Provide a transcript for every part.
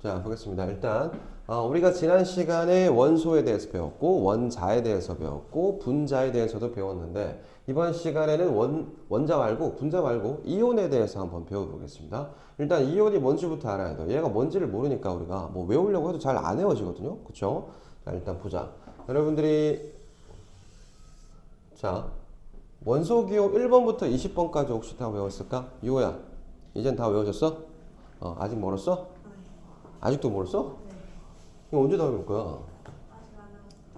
자, 보겠습니다. 일단 우리가 지난 시간에 원소에 대해서 배웠고 원자에 대해서 배웠고 분자에 대해서도 배웠는데 이번 시간에는 원자 말고 분자 말고 이온에 대해서 한번 배워보겠습니다. 일단 이온이 뭔지부터 알아야 돼요. 얘가 뭔지를 모르니까 우리가 뭐 외우려고 해도 잘 안 외워지거든요. 그쵸? 자, 일단 보자. 여러분들이 자 원소기호 1번부터 20번까지 혹시 다 외웠을까? 유호야, 이젠 다 외워졌어? 아직 멀었어? 아직도 모르겠어? 이거 언제 다 외울 거야?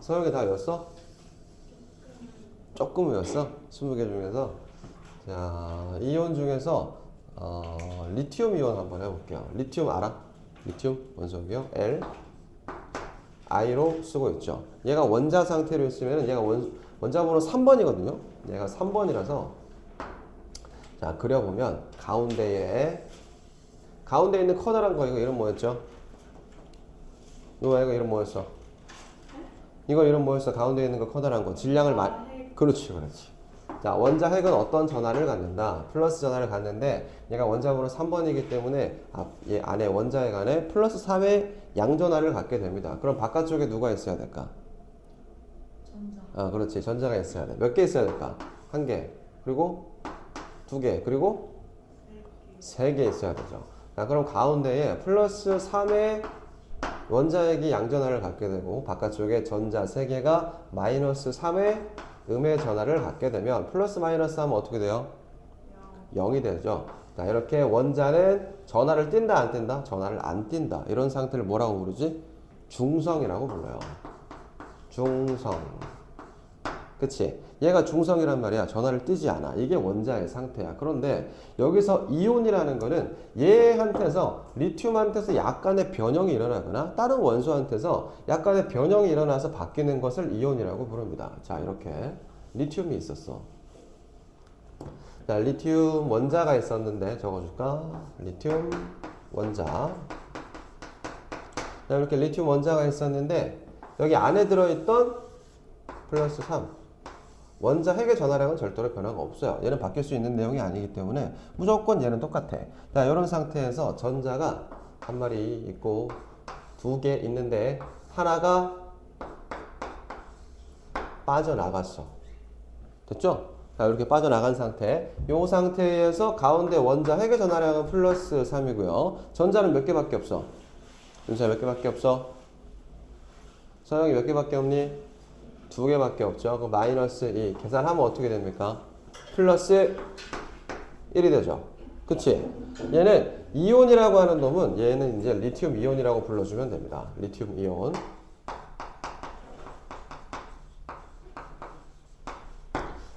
서영이 다 외웠어? 조금 외웠어? 20개 중에서. 자, 이온 중에서 리튬 이온 한번 해볼게요. 리튬 알아? 리튬 원소기요? L I로 쓰고 있죠. 얘가 원자 상태로 있으면 얘가 원자 번호 3번이거든요. 얘가 3번이라서 자, 그려보면 가운데 있는 커다란 거 이거 이름 뭐였죠? 이거 이름 뭐였어? 이거 이름 뭐였어? 가운데 있는 거 커다란 거 질량을 그렇지. 자, 원자 핵은 어떤 전하를 갖는다? 플러스 전하를 갖는데 얘가 원자번호 3번이기 때문에 얘 안에 원자핵 안에 플러스 3의 양전하를 갖게 됩니다. 그럼 바깥쪽에 누가 있어야 될까? 전자. 그렇지. 전자가 있어야 돼. 몇 개 있어야 될까? 한 개. 그리고 두 개. 그리고 세 개 있어야 되죠. 자, 그럼 가운데에 플러스 3의 원자핵이 양전하를 갖게 되고 바깥쪽에 전자 3개가 마이너스 3의 음의 전하를 갖게 되면 플러스 마이너스 하면 어떻게 돼요? 0이 되죠. 자, 이렇게 원자는 전하를 띈다 안 띈다? 전하를 안 띈다. 이런 상태를 뭐라고 부르지? 중성이라고 불러요. 중성. 그치? 얘가 중성이란 말이야. 전하를 띄지 않아. 이게 원자의 상태야. 그런데 여기서 이온이라는 거는 얘한테서 리튬한테서 약간의 변형이 일어나거나 다른 원소한테서 약간의 변형이 일어나서 바뀌는 것을 이온이라고 부릅니다. 자, 이렇게 리튬이 있었어. 자, 리튬 원자가 있었는데 적어줄까? 리튬 원자. 자, 이렇게 리튬 원자가 있었는데 여기 안에 들어있던 플러스 3 원자 핵의 전하량은 절대로 변화가 없어요. 얘는 바뀔 수 있는 내용이 아니기 때문에 무조건 얘는 똑같아. 자, 이런 상태에서 전자가 한 마리 있고 두 개 있는데 하나가 빠져나갔어. 됐죠? 자, 이렇게 빠져나간 상태. 이 상태에서 가운데 원자 핵의 전하량은 플러스 3이고요. 전자는 몇 개밖에 없어? 전자 몇 개밖에 없어? 서영이 몇 개밖에 없니? 두 개밖에 없죠. 그럼 마이너스 2 계산하면 어떻게 됩니까? 플러스 1이 되죠. 그치? 얘는 이온이라고 하는 놈은 얘는 이제 리튬 이온이라고 불러주면 됩니다. 리튬 이온.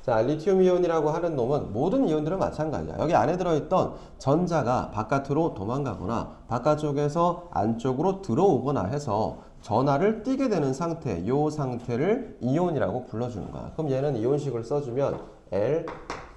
자, 리튬 이온이라고 하는 놈은 모든 이온들은 마찬가지야. 여기 안에 들어있던 전자가 바깥으로 도망가거나 바깥쪽에서 안쪽으로 들어오거나 해서 전하를 띠게 되는 상태, 이 상태를 이온이라고 불러주는 거야. 그럼 얘는 이온식을 써주면 L,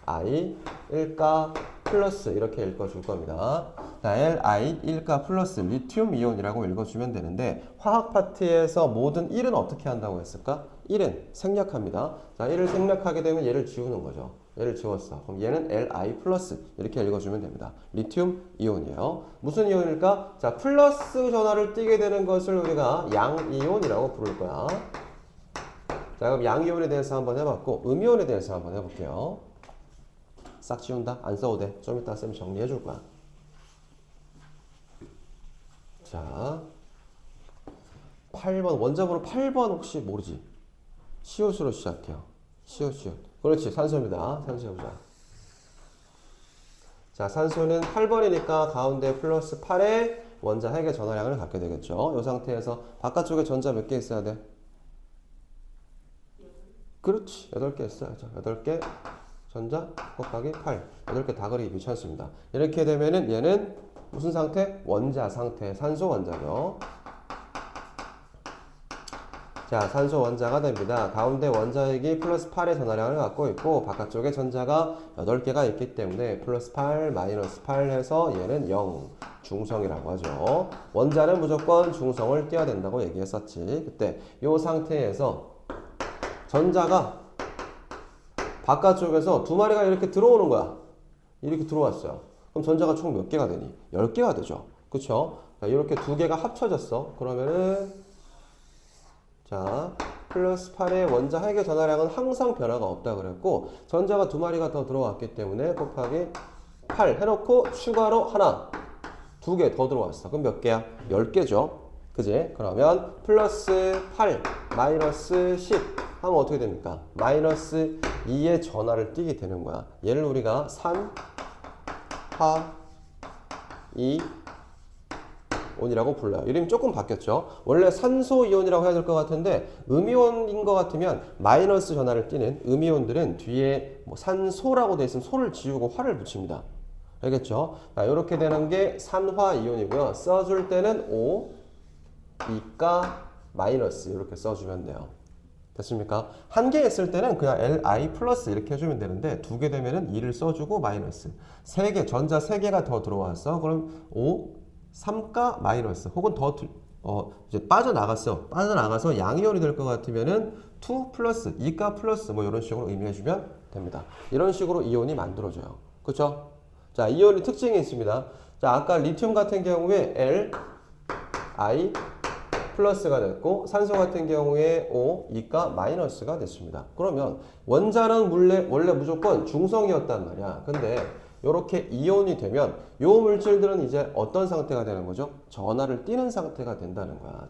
I, 1가 플러스 이렇게 읽어줄 겁니다. 자, L, I, 1가 플러스 리튬 이온이라고 읽어주면 되는데 화학 파트에서 모든 1은 어떻게 한다고 했을까? 1은 생략합니다. 자, 1을 생략하게 되면 얘를 지우는 거죠. 얘를 지웠어. 그럼 얘는 Li 플러스 이렇게 읽어주면 됩니다. 리튬 이온이에요. 무슨 이온일까? 자, 플러스 전하를 띠게 되는 것을 우리가 양이온이라고 부를 거야. 자, 그럼 양이온에 대해서 한번 해봤고 음이온에 대해서 한번 해볼게요. 싹 지운다? 안 써도 돼. 좀 이따 쌤이 정리해 줄 거야. 자, 8번 원자번호 8번 혹시 모르지? 시옷으로 시작해요. 시옷. 그렇지, 산소입니다. 산소 해보자. 자, 산소는 8번이니까 가운데 플러스 8의 원자 핵의 전하량을 갖게 되겠죠. 이 상태에서 바깥쪽에 전자 몇 개 있어야 돼? 그렇지, 8개 있어야죠. 8개 전자 곱하기 8. 8개 다 그리기 귀찮습니다. 이렇게 되면은 얘는 무슨 상태? 원자 상태, 산소 원자죠. 자, 산소 원자가 됩니다. 가운데 원자핵이 플러스 8의 전하량을 갖고 있고 바깥쪽에 전자가 8개가 있기 때문에 플러스 8, 마이너스 8 해서 얘는 0, 중성이라고 하죠. 원자는 무조건 중성을 띄어야 된다고 얘기했었지. 그때 이 상태에서 전자가 바깥쪽에서 두 마리가 이렇게 들어오는 거야. 이렇게 들어왔어요. 그럼 전자가 총 몇 개가 되니? 10개가 되죠. 그쵸? 자, 이렇게 두 개가 합쳐졌어. 그러면은 자, 플러스 8의 원자 핵의 전하량은 항상 변화가 없다 그랬고 전자가 두 마리가 더 들어왔기 때문에 곱하기 8 해놓고 추가로 하나, 두 개 더 들어왔어. 그럼 몇 개야? 10개죠. 그지? 그러면 플러스 8 마이너스 10 하면 어떻게 됩니까? 마이너스 2의 전하를 띄게 되는 거야. 얘를 우리가 산, 화, 이, 온이라고 불러요. 이름이 조금 바뀌었죠. 원래 산소 이온이라고 해야 될 것 같은데 음이온인 것 같으면 마이너스 전하를 띠는 음이온들은 뒤에 뭐 산소라고 되어 있으면 소를 지우고 화를 붙입니다. 알겠죠? 자, 이렇게 되는 게 산화 이온이고요. 써줄 때는 O, E가 마이너스 이렇게 써주면 돼요. 됐습니까? 한 개 있을 때는 그냥 Li 플러스 이렇게 해주면 되는데 두 개 되면은 2를 써주고 마이너스. 세 개, 전자 세 개가 더 들어왔어. 그럼 O, 3가 마이너스 혹은 더 이제 빠져나가서 양이온이 될 것 같으면은 2 플러스 2가 플러스 뭐 이런 식으로 의미해주면 됩니다. 이런 식으로 이온이 만들어져요. 그렇죠? 자, 이온의 특징이 있습니다. 자, 아까 리튬 같은 경우에 L, I 플러스가 됐고 산소 같은 경우에 O, E가 마이너스가 됐습니다. 그러면 원자는 원래 무조건 중성이었단 말이야. 근데 이렇게 이온이 되면 요 물질들은 이제 어떤 상태가 되는 거죠? 전하를 띠는 상태가 된다는 거야.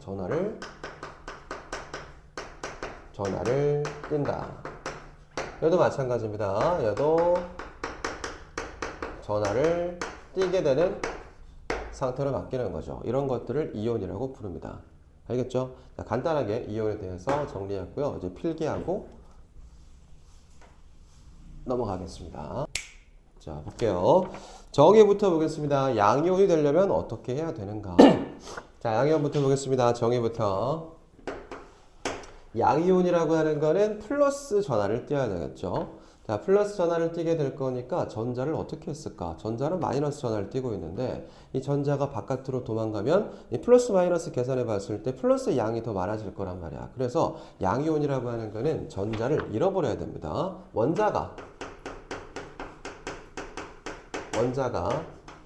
전하를 띈다. 얘도 마찬가지입니다. 얘도 전하를 띠게 되는 상태로 바뀌는 거죠. 이런 것들을 이온이라고 부릅니다. 알겠죠? 자, 간단하게 이온에 대해서 정리했고요. 이제 필기하고 넘어가겠습니다. 자, 볼게요. 정의부터 보겠습니다. 양이온이 되려면 어떻게 해야 되는가? 자, 양이온부터 보겠습니다. 정의부터. 양이온이라고 하는 거는 플러스 전하를 띄어야 되겠죠. 자, 플러스 전하를 띄게 될 거니까 전자를 어떻게 했을까? 전자는 마이너스 전하를 띄고 있는데 이 전자가 바깥으로 도망가면 이 플러스 마이너스 계산해 봤을 때 플러스 양이 더 많아질 거란 말이야. 그래서 양이온이라고 하는 거는 전자를 잃어버려야 됩니다. 원자가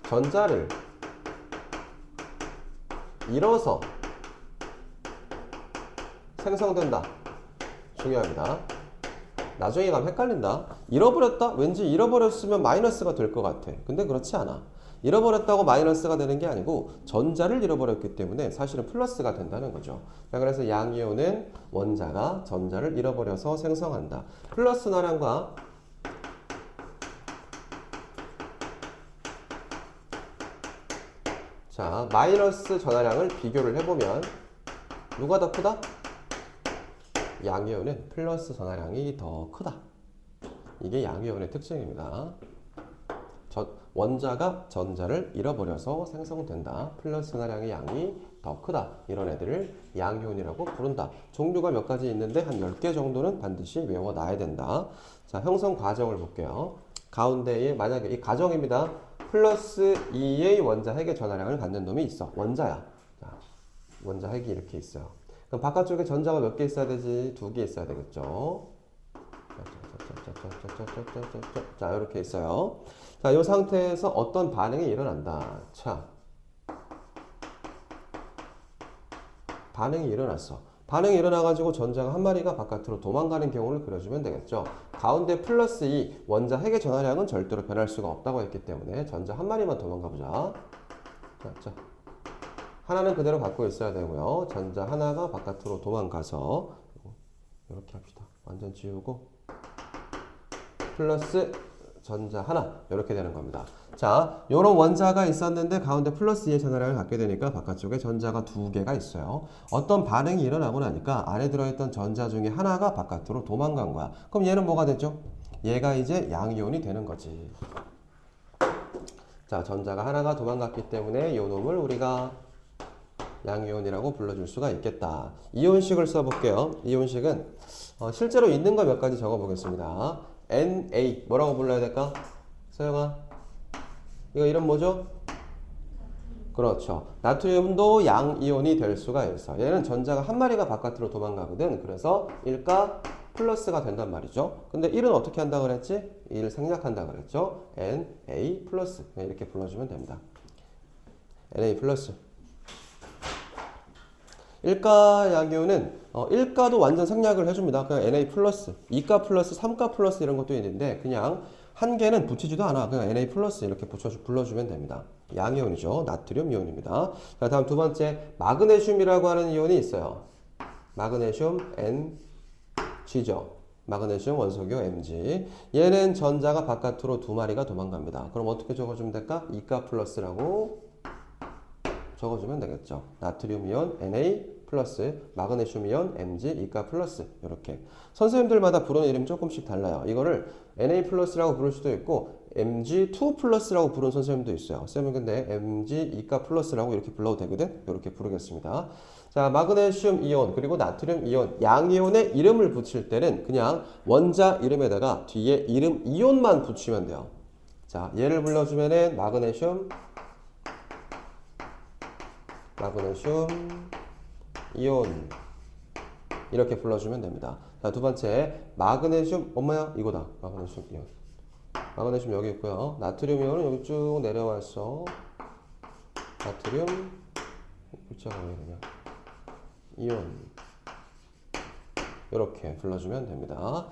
전자를 잃어서 생성된다. 중요합니다. 나중에 가면 헷갈린다. 잃어버렸다? 왠지 잃어버렸으면 마이너스가 될 것 같아. 근데 그렇지 않아. 잃어버렸다고 마이너스가 되는 게 아니고 전자를 잃어버렸기 때문에 사실은 플러스가 된다는 거죠. 자, 그래서 양이온은 원자가 전자를 잃어버려서 생성한다. 플러스 나량과 자, 마이너스 전하량을 비교를 해보면 누가 더 크다? 양이온은 플러스 전하량이 더 크다. 이게 양이온의 특징입니다. 원자가 전자를 잃어버려서 생성된다. 플러스 전하량의 양이 더 크다. 이런 애들을 양이온이라고 부른다. 종류가 몇 가지 있는데 한 10개 정도는 반드시 외워놔야 된다. 자, 형성 과정을 볼게요. 가운데에 만약에 이 가정입니다. 플러스 2의 원자 핵의 전하량을 갖는 놈이 있어. 원자야. 자, 원자 핵이 이렇게 있어요. 그럼 바깥쪽에 전자가 몇 개 있어야 되지? 2개 있어야 되겠죠. 자, 이렇게 있어요. 자, 이 상태에서 어떤 반응이 일어난다. 자, 반응이 일어났어. 반응이 일어나가지고 전자가 한 마리가 바깥으로 도망가는 경우를 그려주면 되겠죠. 가운데 플러스 2 원자 핵의 전하량은 절대로 변할 수가 없다고 했기 때문에 전자 한 마리만 도망가 보자. 자, 하나는 그대로 갖고 있어야 되고요. 전자 하나가 바깥으로 도망가서 이렇게 합시다. 완전 지우고 플러스 전자 하나 이렇게 되는 겁니다. 자, 요런 원자가 있었는데 가운데 플러스 2의 전하량을 갖게 되니까 바깥쪽에 전자가 2개가 있어요. 어떤 반응이 일어나고 나니까 안에 들어있던 전자 중에 하나가 바깥으로 도망간 거야. 그럼 얘는 뭐가 되죠? 얘가 이제 양이온이 되는 거지. 자, 전자가 하나가 도망갔기 때문에 요 놈을 우리가 양이온이라고 불러줄 수가 있겠다. 이온식을 써볼게요. 이온식은 실제로 있는 거 몇 가지 적어보겠습니다. Na 뭐라고 불러야 될까? 서영아, 이거 이름 뭐죠? 그렇죠. 나트륨도 양이온이 될 수가 있어. 얘는 전자가 한 마리가 바깥으로 도망가거든. 그래서 1가 플러스가 된단 말이죠. 근데 1은 어떻게 한다 그랬지? 1 생략한다 그랬죠. Na 플러스 이렇게 불러주면 됩니다. Na 플러스. 일가 양이온은 1가도 완전 생략을 해줍니다. 그냥 Na 플러스, 2가 플러스, 3가 플러스 이런 것도 있는데 그냥 한 개는 붙이지도 않아. 그냥 Na 플러스 이렇게 불러주면 됩니다. 양이온이죠. 나트륨 이온입니다. 자, 다음 두 번째 마그네슘이라고 하는 이온이 있어요. 마그네슘 Mg죠. 마그네슘 원소교 Mg. 얘는 전자가 바깥으로 두 마리가 도망갑니다. 그럼 어떻게 적어주면 될까? 2가 플러스라고 적어주면 되겠죠. 나트륨 이온 Na 플러스, 마그네슘 이온 Mg 2가 플러스. 이렇게 선생님들마다 부르는 이름이 조금씩 달라요. 이거를 Na 플러스라고 부를 수도 있고 Mg2 플러스라고 부르는 선생님도 있어요. 쌤은 근데 Mg 2가 플러스라고 이렇게 불러도 되거든. 이렇게 부르겠습니다. 자, 마그네슘 이온 그리고 나트륨 이온 양이온의 이름을 붙일 때는 그냥 원자 이름에다가 뒤에 이름 이온만 붙이면 돼요. 자, 얘를 불러주면은 마그네슘 이온 이렇게 불러주면 됩니다. 자, 두 번째 마그네슘 엄마야 이거다. 마그네슘 이온. 마그네슘 여기 있고요. 나트륨 이온은 여기 쭉 내려와서 나트륨 글자가 왜 이러냐. 이온 이렇게 불러주면 됩니다.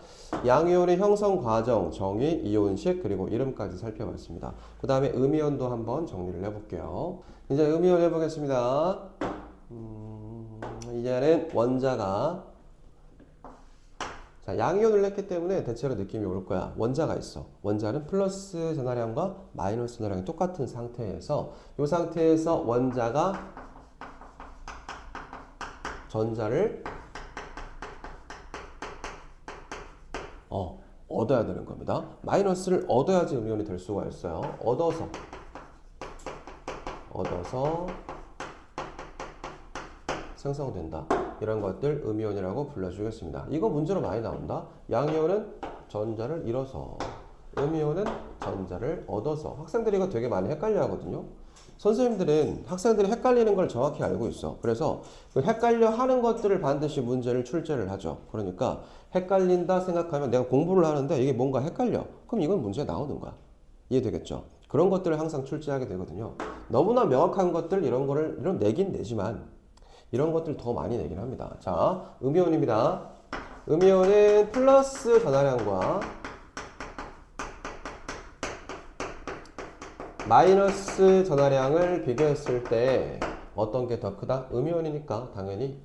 양이온의 형성 과정, 정의, 이온식 그리고 이름까지 살펴봤습니다. 그 다음에 음이온도 한번 정리를 해볼게요. 이제 음이온 해보겠습니다. 이제는 원자가 자, 양이온을 했기 때문에 대체로 느낌이 올 거야. 원자가 있어. 원자는 플러스 전하량과 마이너스 전하량이 똑같은 상태에서 이 상태에서 원자가 전자를 얻어야 되는 겁니다. 마이너스를 얻어야지 음이온이 될 수가 있어요. 얻어서 생성된다. 이런 것들 음이온이라고 불러주겠습니다. 이거 문제로 많이 나온다. 양이온은 전자를 잃어서, 음이온은 전자를 얻어서. 학생들이 이거 되게 많이 헷갈려 하거든요. 선생님들은 학생들이 헷갈리는 걸 정확히 알고 있어. 그래서 그 헷갈려 하는 것들을 반드시 문제를 출제를 하죠. 그러니까 헷갈린다 생각하면 내가 공부를 하는데 이게 뭔가 헷갈려. 그럼 이건 문제에 나오는 거야. 이해되겠죠? 그런 것들을 항상 출제하게 되거든요. 너무나 명확한 것들 이런 거를 내긴 내지만 이런 것들 더 많이 내긴 합니다. 자, 음이온입니다. 음이온은 플러스 전하량과 마이너스 전하량을 비교했을 때 어떤 게 더 크다? 음이온이니까 당연히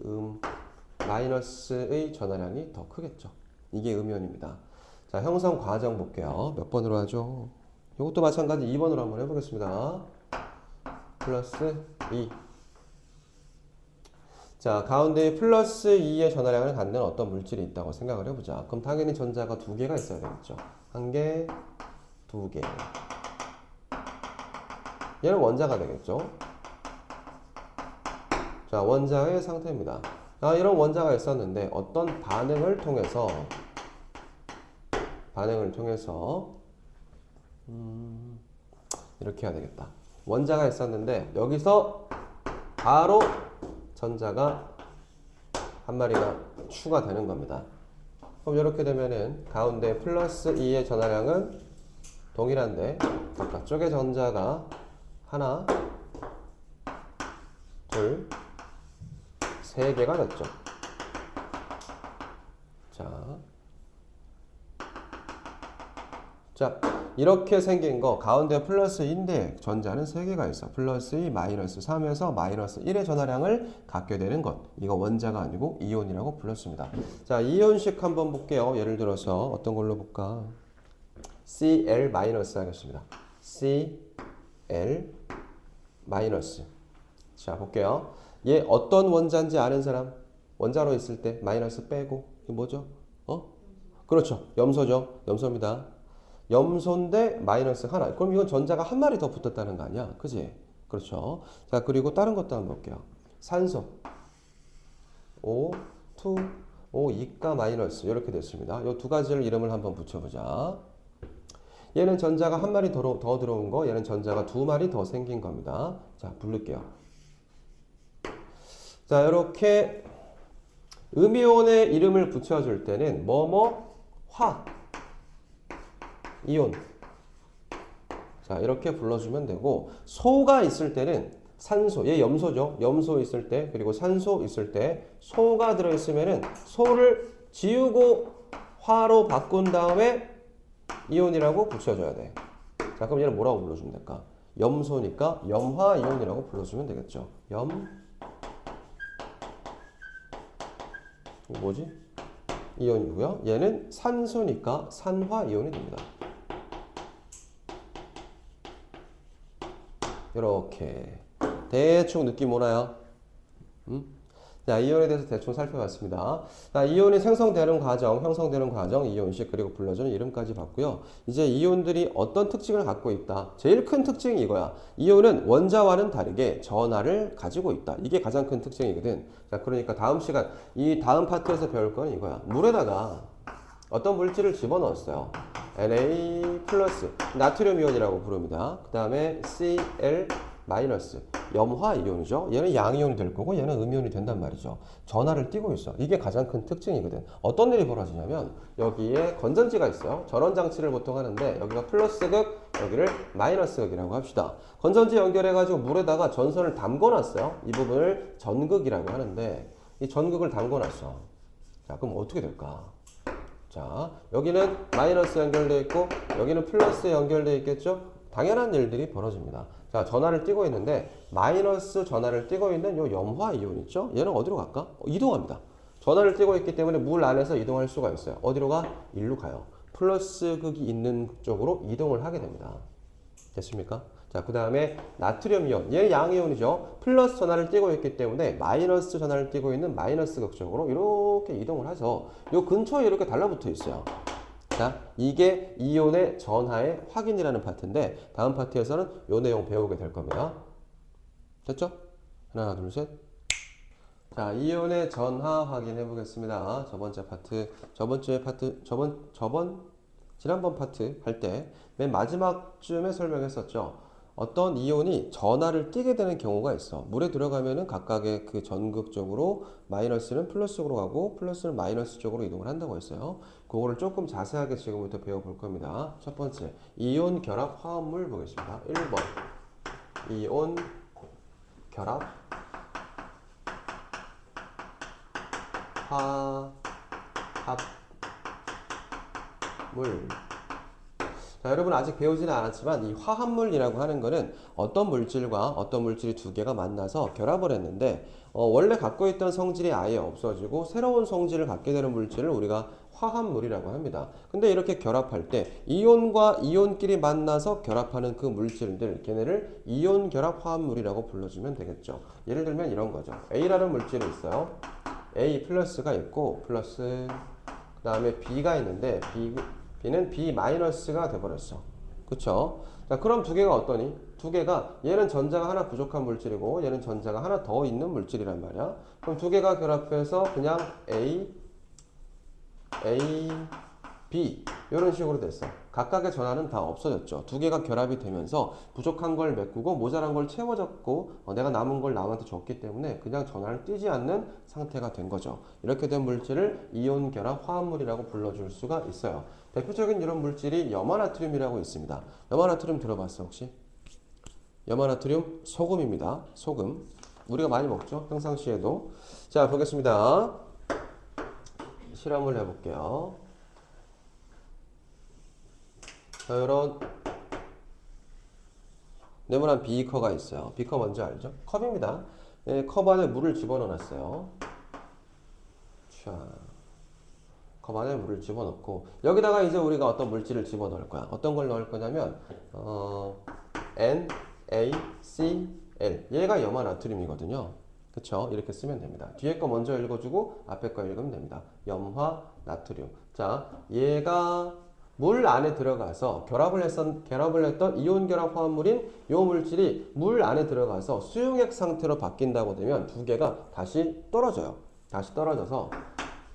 마이너스의 전하량이 더 크겠죠. 이게 음이온입니다. 자, 형성 과정 볼게요. 몇 번으로 하죠? 이것도 마찬가지 2번으로 한번 해보겠습니다. 플러스 2. 자, 가운데 플러스 2의 전하량을 갖는 어떤 물질이 있다고 생각을 해보자. 그럼 당연히 전자가 두 개가 있어야 되겠죠. 한 개, 두 개. 얘는 원자가 되겠죠. 자, 원자의 상태입니다. 자, 이런 원자가 있었는데 어떤 반응을 통해서 이렇게 해야 되겠다. 원자가 있었는데 여기서 바로 전자가 한 마리가 추가되는 겁니다. 그럼 이렇게 되면은 가운데 플러스 2의 전하량은 동일한데 바깥쪽에 전자가 하나, 둘, 세 개가 됐죠. 자, 이렇게 생긴 거 가운데 플러스 2인데 전자는 3개가 있어. 플러스 2, 마이너스 3에서 마이너스 1의 전하량을 갖게 되는 것. 이거 원자가 아니고 이온이라고 불렀습니다. 자, 이온식 한번 볼게요. 예를 들어서 어떤 걸로 볼까? Cl 마이너스 하겠습니다. Cl 마이너스. 자, 볼게요. 얘 어떤 원자인지 아는 사람? 원자로 있을 때 마이너스 빼고 이게 뭐죠? 그렇죠. 염소죠. 염소입니다. 염소인데 마이너스 하나. 그럼 이건 전자가 한 마리 더 붙었다는 거 아니야? 그지? 그렇죠. 자, 그리고 다른 것도 한번 볼게요. 산소. O, 2, O, 2가 마이너스. 이렇게 됐습니다. 이 두 가지를 이름을 한번 붙여보자. 얘는 전자가 한 마리 더 들어온 거, 얘는 전자가 두 마리 더 생긴 겁니다. 자, 부를게요. 자, 이렇게 음이온의 이름을 붙여줄 때는 화, 이온. 자, 이렇게 불러주면 되고 소가 있을 때는 산소, 얘 염소죠. 염소 있을 때, 그리고 산소 있을 때, 소가 들어있으면은 소를 지우고 화로 바꾼 다음에 이온이라고 붙여줘야 돼. 자, 그럼 얘는 뭐라고 불러주면 될까? 염소니까 염화 이온이라고 불러주면 되겠죠. 이거 뭐지? 이온이고요. 얘는 산소니까 산화 이온이 됩니다. 이렇게 대충 느낌 오나요? 자, 이온에 대해서 대충 살펴봤습니다. 자, 이온이 생성되는 과정, 형성되는 과정, 이온식, 그리고 불러주는 이름까지 봤고요. 이제 이온들이 어떤 특징을 갖고 있다. 제일 큰 특징이 이거야. 이온은 원자와는 다르게 전하를 가지고 있다. 이게 가장 큰 특징이거든. 자, 그러니까 다음 시간, 이 다음 파트에서 배울 건 이거야. 물에다가 어떤 물질을 집어넣었어요. Na 플러스, 나트륨 이온이라고 부릅니다. 그 다음에 Cl 마이너스, 염화 이온이죠. 얘는 양이온이 될 거고 얘는 음이온이 된단 말이죠. 전하를 띠고 있어. 이게 가장 큰 특징이거든. 어떤 일이 벌어지냐면 여기에 건전지가 있어요. 전원 장치를 보통 하는데 여기가 플러스 극, 여기를 마이너스 극이라고 합시다. 건전지 연결해가지고 물에다가 전선을 담궈놨어요. 이 부분을 전극이라고 하는데 이 전극을 담궈놨어. 자, 그럼 어떻게 될까? 자, 여기는 마이너스 연결되어 있고 여기는 플러스 연결되어 있겠죠? 당연한 일들이 벌어집니다. 자, 전하를 띠고 있는데 마이너스 전하를 띠고 있는 요 염화 이온 있죠? 얘는 어디로 갈까? 이동합니다. 전하를 띠고 있기 때문에 물 안에서 이동할 수가 있어요. 어디로 가? 일로 가요. 플러스 극이 있는 쪽으로 이동을 하게 됩니다. 됐습니까? 자, 그 다음에 나트륨 이온. 얘는 양이온이죠. 플러스 전하를 띠고 있기 때문에 마이너스 전하를 띠고 있는 마이너스 극 쪽으로 이렇게 이동을 해서 요 근처에 이렇게 달라붙어 있어요. 자, 이게 이온의 전하의 확인이라는 파트인데 다음 파트에서는 요 내용 배우게 될 겁니다. 됐죠? 하나, 둘, 셋. 자, 이온의 전하 확인해 보겠습니다. 지난번 파트 할 때 맨 마지막쯤에 설명했었죠. 어떤 이온이 전하를 띠게 되는 경우가 있어. 물에 들어가면은 각각의 그 전극 쪽으로 마이너스는 플러스 쪽으로 가고 플러스는 마이너스 쪽으로 이동을 한다고 했어요. 그거를 조금 자세하게 지금부터 배워볼 겁니다. 첫 번째, 이온 결합 화합물 보겠습니다. 1번, 이온 결합 화합물. 자, 여러분 아직 배우지는 않았지만 이 화합물이라고 하는 거는 어떤 물질과 어떤 물질이 두 개가 만나서 결합을 했는데 원래 갖고 있던 성질이 아예 없어지고 새로운 성질을 갖게 되는 물질을 우리가 화합물이라고 합니다. 근데 이렇게 결합할 때 이온과 이온끼리 만나서 결합하는 그 물질들, 걔네를 이온 결합 화합물이라고 불러주면 되겠죠. 예를 들면 이런 거죠. A라는 물질이 있어요. A 플러스가 있고 플러스 그 다음에 B가 있는데 B는 B 마이너스가 돼버렸어. 그쵸? 자, 그럼 두 개가 어떠니? 두 개가 얘는 전자가 하나 부족한 물질이고 얘는 전자가 하나 더 있는 물질이란 말이야. 그럼 두 개가 결합해서 그냥 A, B 이런 식으로 됐어. 각각의 전하는 다 없어졌죠. 두 개가 결합이 되면서 부족한 걸 메꾸고 모자란 걸 채워졌고 내가 남은 걸 남한테 줬기 때문에 그냥 전하를 띠지 않는 상태가 된 거죠. 이렇게 된 물질을 이온 결합 화합물이라고 불러줄 수가 있어요. 대표적인 이런 물질이 염화나트륨이라고 있습니다. 염화나트륨 들어봤어 혹시? 염화나트륨 소금입니다. 소금. 우리가 많이 먹죠. 평상시에도. 자, 보겠습니다. 실험을 해볼게요. 자, 이런 네모난 비커가 있어요. 비커 뭔지 알죠? 컵입니다. 예, 컵 안에 물을 집어넣어 놨어요. 자, 컵 안에 물을 집어넣고 여기다가 이제 우리가 어떤 물질을 집어넣을 거야. 어떤 걸 넣을 거냐면 NaCl. 얘가 염화나트륨이거든요. 그쵸? 이렇게 쓰면 됩니다. 뒤에 거 먼저 읽어주고 앞에 거 읽으면 됩니다. 염화나트륨. 자, 얘가 물 안에 들어가서 결합을 했던 이온 결합 화합물인 이 물질이 물 안에 들어가서 수용액 상태로 바뀐다고 되면 두 개가 다시 떨어져요. 다시 떨어져서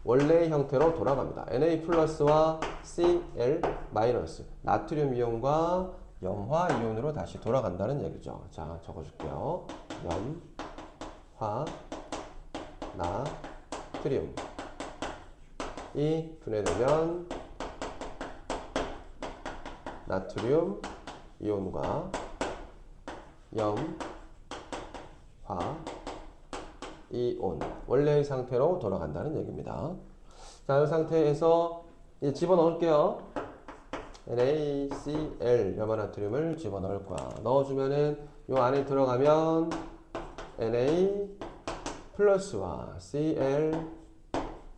원래의 형태로 돌아갑니다. Na 플러스와 Cl 마이너스 나트륨 이온과 염화 이온으로 다시 돌아간다는 얘기죠. 자, 적어줄게요. 나트륨 이 분해되면 나트륨 이온과 이온 원래의 상태로 돌아간다는 얘기입니다. 자, 이 상태에서 이제 집어넣을게요. NaCl 염화나트륨을 집어넣을 거야. 넣어주면은 요 안에 들어가면 Na 플러스와 Cl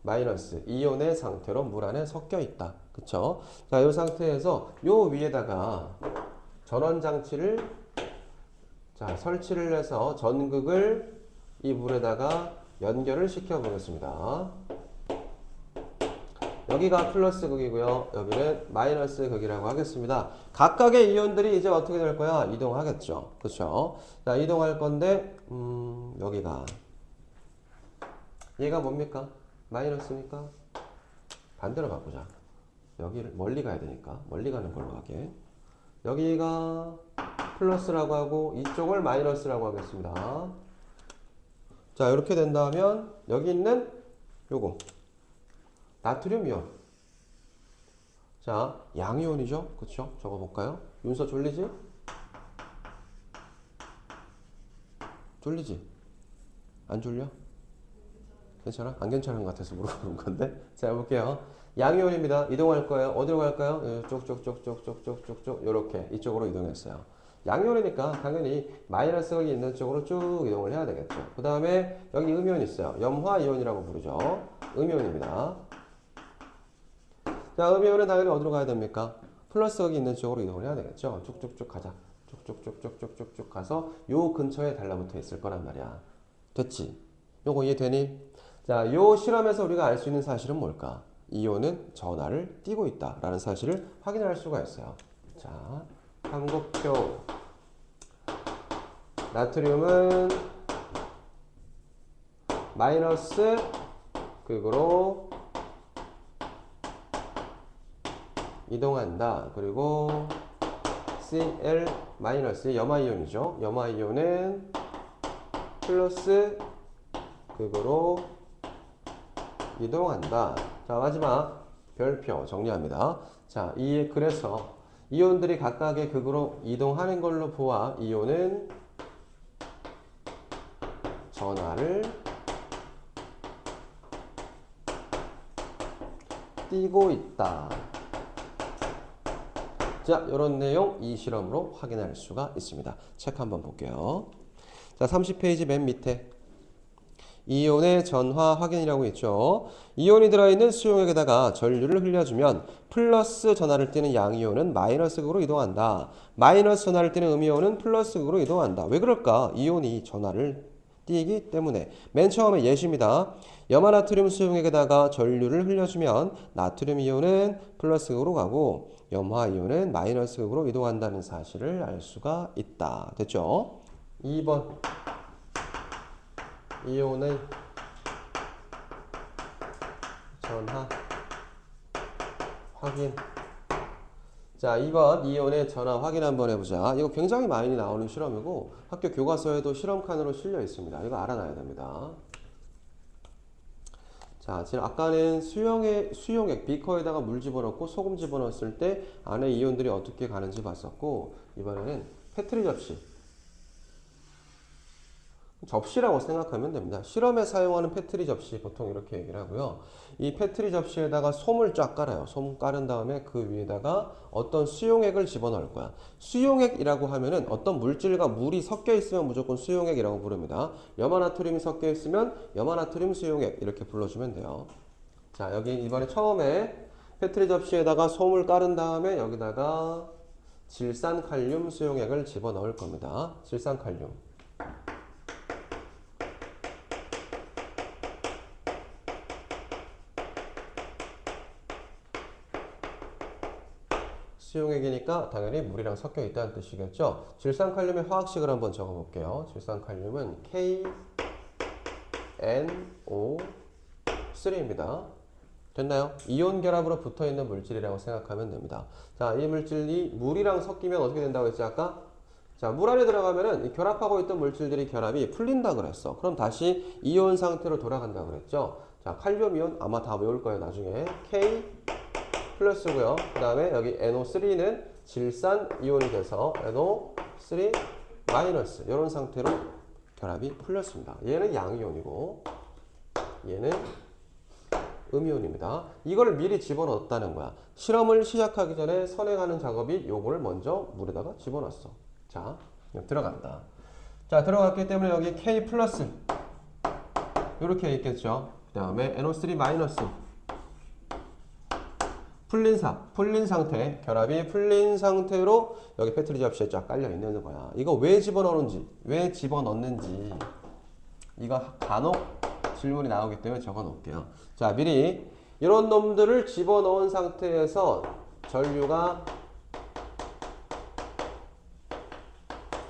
마이너스 이온의 상태로 물 안에 섞여 있다. 그쵸? 자, 이 상태에서 요 위에다가 전원 장치를 설치를 해서 전극을 이 물에다가 연결을 시켜 보겠습니다. 여기가 플러스 극이고요. 여기는 마이너스 극이라고 하겠습니다. 각각의 이온들이 이제 어떻게 될 거야? 이동하겠죠. 그쵸? 자, 이동할 건데, 여기가. 얘가 뭡니까? 마이너스니까? 반대로 바꾸자. 여기를 멀리 가야 되니까. 멀리 가는 걸로 하게. 여기가 플러스라고 하고, 이쪽을 마이너스라고 하겠습니다. 자, 이렇게 된다면, 여기 있는 요거. 나트륨 이온. 자, 양이온이죠? 그쵸? 적어볼까요? 윤서 졸리지? 졸리지? 안 졸려? 괜찮아? 안 괜찮은 것 같아서 물어보는 건데. 자, 해볼게요. 양이온입니다. 이동할 거예요. 어디로 갈까요? 쭉쭉쭉쭉쭉쭉쭉 요렇게 이쪽으로 이동했어요. 양이온이니까 당연히 마이너스가 있는 쪽으로 쭉 이동을 해야 되겠죠. 그 다음에 여기 음이온 있어요. 염화이온이라고 부르죠. 음이온입니다. 자, 음이온은 당연히 어디로 가야 됩니까? 플러스가 있는 쪽으로 이동을 해야 되겠죠. 쭉쭉쭉 가자. 쭉쭉쭉쭉쭉쭉 가서 요 근처에 달라붙어 있을 거란 말이야. 됐지? 요거 이해되니? 자, 요 실험에서 우리가 알 수 있는 사실은 뭘까? 이온은 전하를 띠고 있다라는 사실을 확인할 수가 있어요. 자, 참고표. 나트륨은 마이너스 극으로 이동한다. 그리고 Cl 마이너스 염화이온이죠. 염화이온은 플러스 극으로 이동한다. 자, 마지막 별표 정리합니다. 자, 그래서 이온들이 각각의 극으로 이동하는 걸로 보아 이온은 전하를 띠고 있다. 자, 이런 내용 이 실험으로 확인할 수가 있습니다. 책 한번 볼게요. 자, 30페이지 맨 밑에 이온의 전화 확인이라고 있죠. 이온이 들어있는 수용액에다가 전류를 흘려주면 플러스 전하를 띠는 양이온은 마이너스 극으로 이동한다. 마이너스 전하를 띠는 음이온은 플러스 극으로 이동한다. 왜 그럴까? 이온이 전하를 띠기 때문에. 맨 처음에 예시입니다. 염화나트륨 수용액에다가 전류를 흘려주면 나트륨 이온은 플러스 극으로 가고 염화이온은 마이너스 극으로 이동한다는 사실을 알 수가 있다. 됐죠? 2번 이온의 전하 확인. 자, 2번 이온의 전하 확인 한번 해보자. 이거 굉장히 많이 나오는 실험이고 학교 교과서에도 실험 칸으로 실려 있습니다. 이거 알아놔야 됩니다. 자, 지금 아까는 수용액 비커에다가 물 집어넣고 소금 집어넣었을 때 안에 이온들이 어떻게 가는지 봤었고, 이번에는 페트리 접시. 접시라고 생각하면 됩니다. 실험에 사용하는 페트리 접시 보통 이렇게 얘기를 하고요. 이 페트리 접시에다가 솜을 쫙 깔아요. 솜 깔은 다음에 그 위에다가 어떤 수용액을 집어넣을 거야. 수용액이라고 하면은 어떤 물질과 물이 섞여 있으면 무조건 수용액이라고 부릅니다. 염화나트륨이 섞여 있으면 염화나트륨 수용액 이렇게 불러주면 돼요. 자, 여기 이번에 처음에 페트리 접시에다가 솜을 깔은 다음에 여기다가 질산칼륨 수용액을 집어넣을 겁니다. 질산칼륨. 수용액이니까 당연히 물이랑 섞여 있다는 뜻이겠죠. 질산칼륨의 화학식을 한번 적어볼게요. 질산칼륨은 KNO3입니다. 됐나요? 이온 결합으로 붙어있는 물질이라고 생각하면 됩니다. 자, 이 물질이 물이랑 섞이면 어떻게 된다고 했지 아까? 자, 물 안에 들어가면은 이 결합하고 있던 물질들이 결합이 풀린다 그랬어. 그럼 다시 이온 상태로 돌아간다 그랬죠. 자, 칼륨 이온 아마 다 외울 거예요 나중에. K 플러스고요. 그 다음에 여기 NO3는 질산 이온이 돼서 NO3 마이너스 이런 상태로 결합이 풀렸습니다. 얘는 양이온이고 얘는 음이온입니다. 이걸 미리 집어넣었다는 거야. 실험을 시작하기 전에 선행하는 작업이 요거를 먼저 물에다가 집어넣었어. 자, 들어간다. 자, 들어갔기 때문에 여기 K 플러스 이렇게 있겠죠. 그 다음에 NO3 마이너스 풀린 상태, 결합이 풀린 상태로 여기 패트리 접시에 쫙 깔려 있는 거야. 이거 왜 집어넣는지 이거 간혹 질문이 나오기 때문에 적어 놓을게요. 자, 미리 이런 놈들을 집어넣은 상태에서 전류가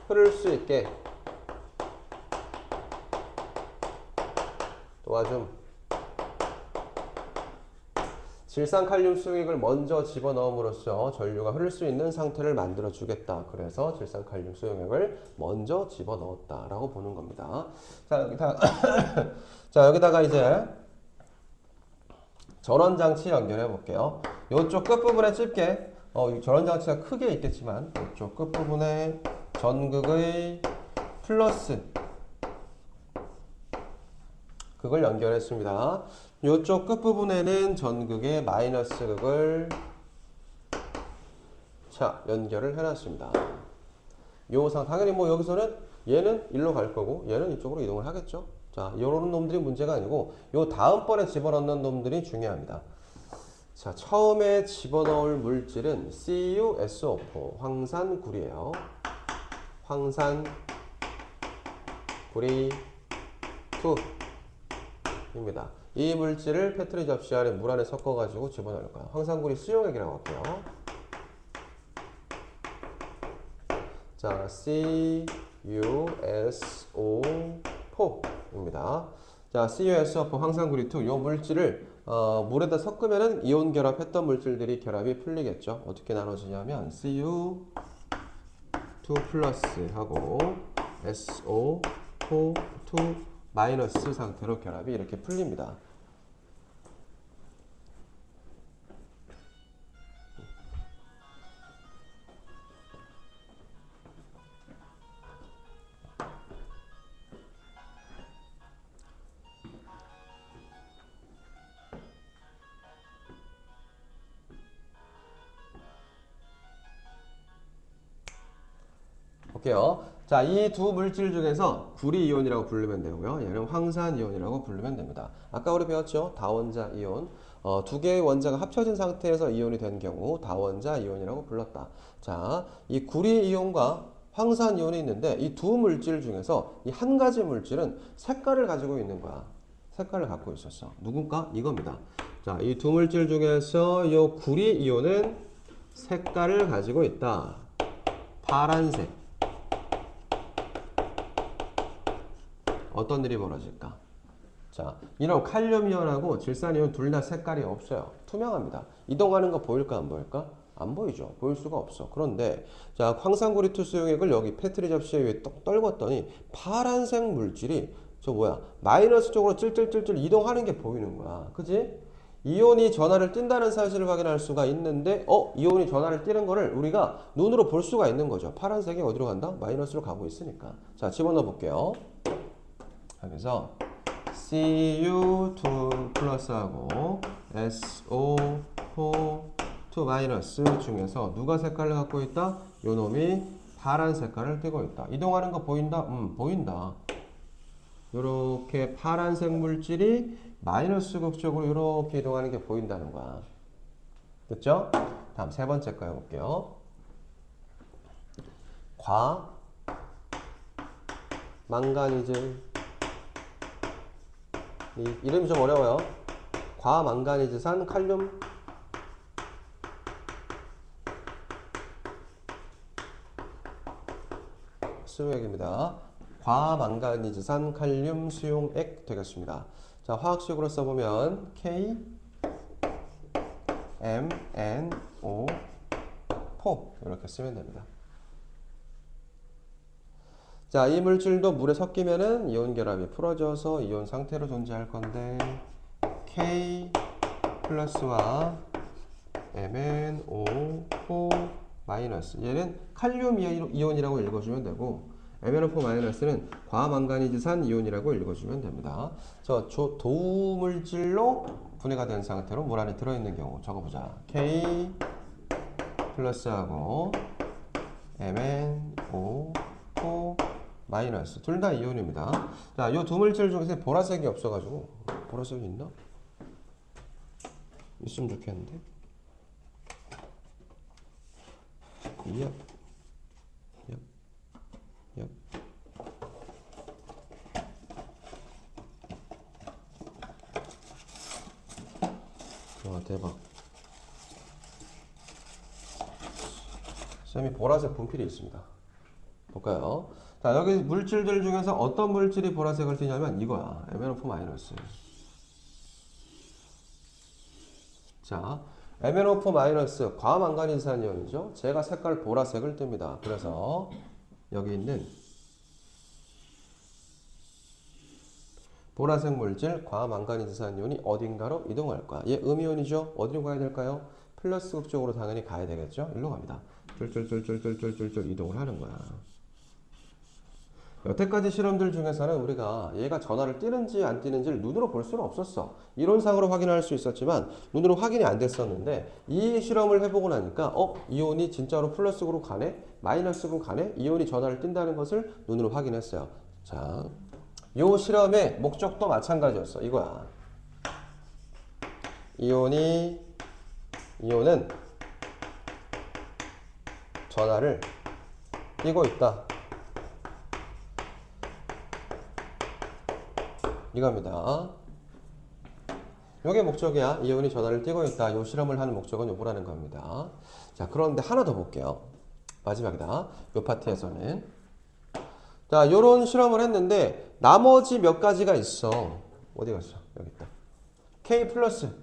흐를 수 있게 도와줌. 질산칼륨 수용액을 먼저 집어넣음으로써 전류가 흐를 수 있는 상태를 만들어 주겠다. 그래서 질산칼륨 수용액을 먼저 집어넣었다라고 보는 겁니다. 자, 자, 여기다가 이제 전원장치 연결해 볼게요. 이쪽 끝부분에 집게 전원장치가 크게 있겠지만 이쪽 끝부분에 전극의 플러스 극을 연결했습니다. 이쪽 끝부분에는 전극의 마이너스 극을 연결을 해놨습니다. 당연히 뭐 여기서는 얘는 일로 갈 거고 얘는 이쪽으로 이동을 하겠죠. 자, 요런 놈들이 문제가 아니고 요 다음번에 집어넣는 놈들이 중요합니다. 자, 처음에 집어넣을 물질은 CuSO4 황산구리예요. 황산구리 2입니다. 이 물질을 패트리 접시 안에 물 안에 섞어가지고 집어넣을 거야. 황산구리 수용액이라고 할게요. 자, CuSO4입니다. 자, CuSO4 황산구리 2. 이 물질을 물에다 섞으면은 이온 결합했던 물질들이 결합이 풀리겠죠. 어떻게 나눠지냐면 Cu2 플러스 하고 SO4 마이너스 상태로 결합이 이렇게 풀립니다. 볼게요. 자, 이 두 물질 중에서 구리이온이라고 부르면 되고요. 얘는 황산이온이라고 부르면 됩니다. 아까 우리 배웠죠? 다원자 이온. 두 개의 원자가 합쳐진 상태에서 이온이 된 경우 다원자 이온이라고 불렀다. 자, 이 구리이온과 황산이온이 있는데 이 두 물질 중에서 이 한 가지 물질은 색깔을 가지고 있는 거야. 색깔을 갖고 있었어. 누군가? 이겁니다. 자, 이 두 물질 중에서 이 구리이온은 색깔을 가지고 있다. 파란색. 어떤 일이 벌어질까? 자, 이런 칼륨이온하고 질산이온 둘 다 색깔이 없어요. 투명합니다. 이동하는 거 보일까 안 보일까? 안 보이죠. 보일 수가 없어. 그런데 자, 황산구리 투 수용액을 여기 패트리 접시에 위에 떡 떨궜더니 파란색 물질이 마이너스 쪽으로 찔찔찔찔 이동하는 게 보이는 거야. 그지? 이온이 전하를 띈다는 사실을 확인할 수가 있는데 이온이 전하를 띄는 거를 우리가 눈으로 볼 수가 있는 거죠. 파란색이 어디로 간다? 마이너스로 가고 있으니까. 자, 집어넣어 볼게요. 그래서 Cu2 플러스하고 SO4 마이너스 중에서 누가 색깔을 갖고 있다? 요 놈이 파란 색깔을 띠고 있다. 이동하는 거 보인다? 보인다. 요렇게 파란색 물질이 마이너스 극 쪽으로 요렇게 이동하는 게 보인다는 거야. 됐죠? 다음 세 번째 거 해볼게요. 망가니즈. 이름이 좀 어려워요. 과망가니즈산 칼륨 수용액입니다. 과망가니즈산 칼륨 수용액 되겠습니다. 자, 화학식으로 써보면 KMNO4 이렇게 쓰면 됩니다. 자, 이 물질도 물에 섞이면은 이온 결합이 풀어져서 이온 상태로 존재할 건데 K 플러스와 MnO4 마이너스 얘는 칼륨 이온이라고 읽어주면 되고 MnO4-는 과망가니즈산 이온이라고 읽어주면 됩니다. 저 도물질로 분해가 된 상태로 물 안에 들어있는 경우 적어보자. K 플러스하고 MnO4 마이너스 둘 다 이온입니다. 자, 이 두 물질 중에서 보라색이 없어가지고 보라색이 있나? 있으면 좋겠는데. 얍. 얍. 얍. 와, 대박. 쌤이 보라색 분필이 있습니다. 볼까요? 자, 여기 물질들 중에서 어떤 물질이 보라색을 띠냐면 이거야. MnO4-. 자, MnO4- 과망가니즈산 이온이죠. 제가 색깔 보라색을 띱니다. 그래서 여기 있는 보라색 물질 과망가니즈산 이온이 어딘가로 이동할 거야. 얘 음이온이죠. 어디로 가야 될까요? 플러스극 쪽으로 당연히 가야 되겠죠. 일로 갑니다. 쫄쫄쫄쫄쫄쫄쫄 이동을 하는 거야. 여태까지 실험들 중에서는 우리가 얘가 전하를 띄는지 안 띄는지를 눈으로 볼 수는 없었어. 이론상으로 확인할 수 있었지만 눈으로 확인이 안 됐었는데 이 실험을 해보고 나니까 이온이 진짜로 플러스로 가네? 마이너스로 가네? 이온이 전하를 띈다는 것을 눈으로 확인했어요. 자, 이 실험의 목적도 마찬가지였어. 이거야. 이온은 전하를 띄고 있다. 이겁니다. 이게 목적이야. 이온이 전하를 띄고 있다. 이 실험을 하는 목적은 요거라는 겁니다. 자, 그런데 하나 더 볼게요. 마지막이다. 이 파트에서는. 자, 요런 실험을 했는데 나머지 몇 가지가 있어. 어디 갔어? 여기 있다. K 플러스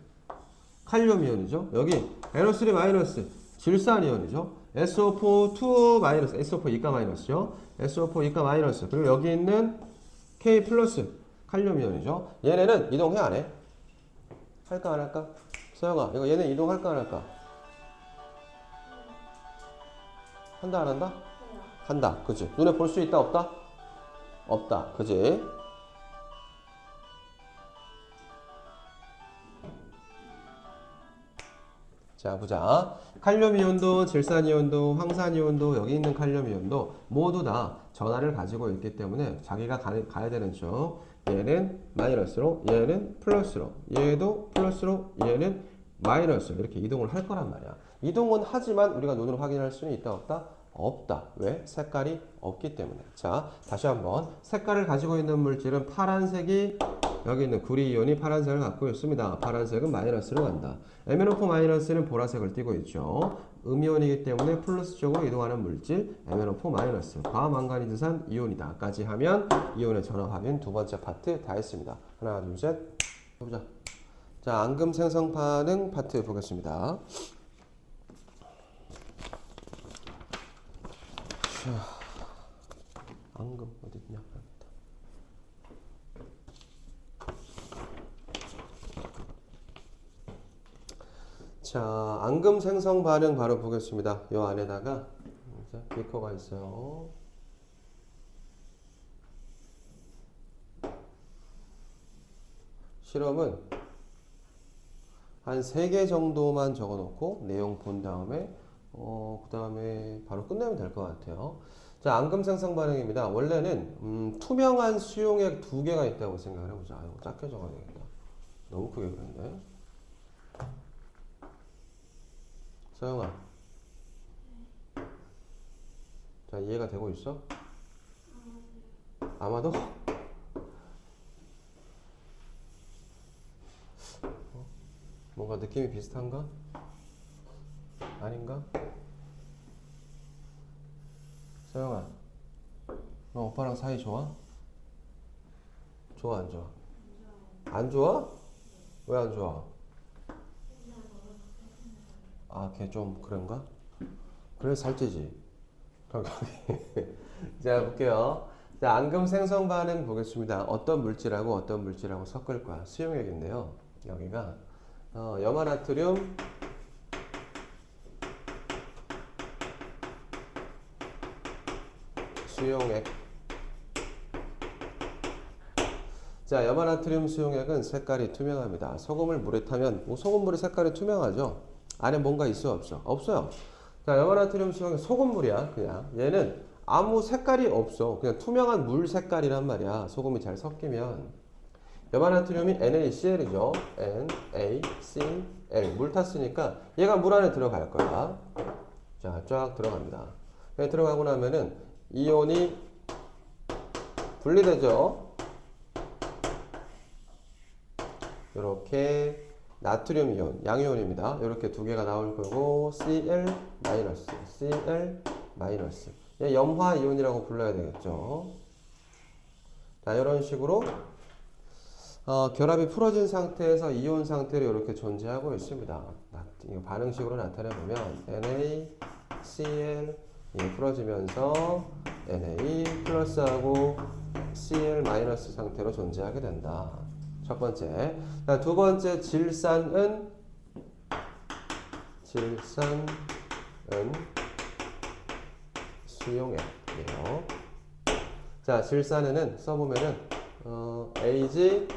칼륨 이온이죠. 여기 NO3 마이너스 질산 이온이죠. SO4 마이너스, SO4 이가 마이너스죠. SO4 이가 마이너스. 그리고 여기 있는 K 플러스 칼륨 이온이죠. 얘네는 이동해 안 해? 할까 안 할까? 서영아, 이거 얘네 이동할까 안 할까? 한다 안 한다? 한다. 그치? 눈에 볼 수 있다 없다? 없다. 그치? 자, 보자. 칼륨 이온도, 질산 이온도, 황산 이온도, 여기 있는 칼륨 이온도 모두 다 전하를 가지고 있기 때문에 자기가 가야 되는 쪽 얘는 마이너스로, 얘는 플러스로, 얘도 플러스로, 얘는 마이너스 이렇게 이동을 할 거란 말이야. 이동은 하지만 우리가 눈으로 확인할 수는 있다 없다? 없다. 왜? 색깔이 없기 때문에. 자, 다시 한번 색깔을 가지고 있는 물질은 파란색이 여기 있는 구리이온이 파란색을 갖고 있습니다. 파란색은 마이너스로 간다. MnO4-는 보라색을 띠고 있죠. 음이온이기 때문에 플러스 쪽으로 이동하는 물질 MnO4- 과망가니즈산 이온이다 까지 하면 이온의 전화 확인 두 번째 파트 다 했습니다. 하나 둘 셋 보자. 자, 앙금 생성 반응 파트 보겠습니다. 앙금 어디 있냐? 자, 앙금 생성 반응 바로 보겠습니다. 이 안에다가 비커가 있어요. 실험은 한 3개 정도만 적어놓고 내용 본 다음에 그 다음에 바로 끝내면 될 것 같아요. 자, 앙금 생성 반응입니다. 원래는 투명한 수용액 2개가 있다고 생각을 해보자. 이거 작게 적어야 되겠다. 너무 크게 그렸네. 서영아. 자, 이해가 되고 있어? 아마도? 뭔가 느낌이 비슷한가? 아닌가? 서영아, 너 오빠랑 사이 좋아? 좋아, 안 좋아? 안 좋아? 왜 안 좋아? 아, 걔 좀 그런가? 그래, 살찌지. 자, 볼게요. 자, 앙금 생성 반응 보겠습니다. 어떤 물질하고 섞을 거야. 수용액인데요. 여기가 염화나트륨 수용액 자, 염화나트륨 수용액은 색깔이 투명합니다. 소금을 물에 타면 소금물이 색깔이 투명하죠. 안에 뭔가 있어 없어? 없어요. 자, 염화나트륨 수용액 소금물이야. 그냥 얘는 아무 색깔이 없어. 그냥 투명한 물 색깔이란 말이야. 소금이 잘 섞이면. 염화나트륨이 NaCl이죠. NaCl. 물 탔으니까 얘가 물 안에 들어갈 거야. 자, 쫙 들어갑니다. 들어가고 나면은 이온이 분리되죠. 이렇게 나트륨 이온, 양이온입니다. 이렇게 두 개가 나올 거고 Cl-, Cl-. 얘 염화 이온이라고 불러야 되겠죠. 자, 이런 식으로 결합이 풀어진 상태에서 이온 상태로 이렇게 존재하고 있습니다. 이거 반응식으로 나타내 보면 NaCl 풀어지면서 Na 플러스하고 Cl 마이너스 상태로 존재하게 된다. 첫 번째. 자, 두 번째 질산은 수용액이에요. 자, 질산에는 써보면은 AgNO3